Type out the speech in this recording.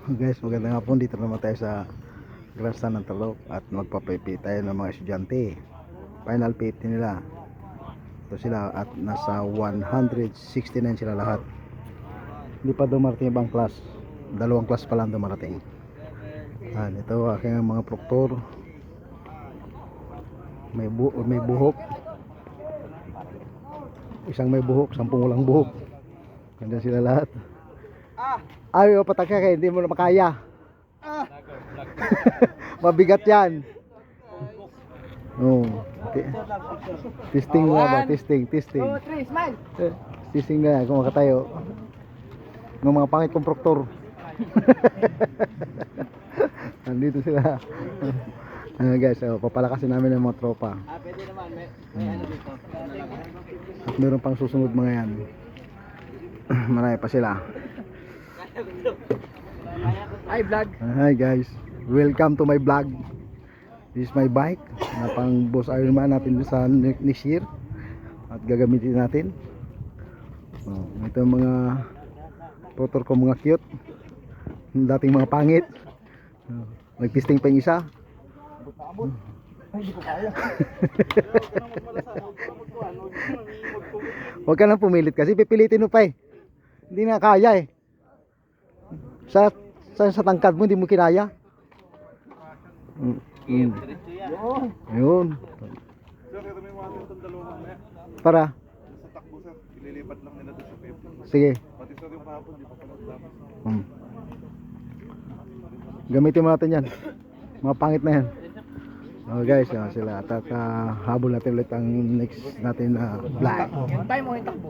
Guys, magandang hapon. Dito naman tayo sa Grasa ng Talok at magpa-PP tayo ng mga estudyante. Final PT nila. Ito sila at nasa 169 sila lahat. Hindi pa dumarating ibang class. Dalawang class pa lang dumarating. Ito aking mga proktor. May buhok. Isang may buhok, 10 walang buhok. Ganda sila lahat. Ayaw patakya kayo, hindi mo na makaya. Mabigat yan. Oh, okay. Testing nga ba? Testing. 2, 3, smile. Testing na kung makatayo. Ng mga pangit kong proktor. Nandito sila. Guys, papalakasin namin ng mga tropa. Pwede naman, may ano dito. At meron pang susunod mga yan. Marami pa sila. Hi vlog. Hi guys, welcome to my vlog. This is my bike na pang boss Ironman natin sa next year at gagamitin natin. Ito yung mga motor ko, mga cute, dating mga pangit. Nagtesting pa yung isa. Huwag ka nang pumilit kasi pipilitin mo pa eh. Hindi na kaya eh. Sa tangkad mo hindi mo kinaya. Ayun. Para Sa takbo sir, ililipat lang nila doon sa PF. sige. Pati sir yung kahapon, di pa pala Gamitin mo natin yan. Mga pangit na yan. Guys, sila at habol natin ulit ang next natin vlog. Hintay mo yung takbo.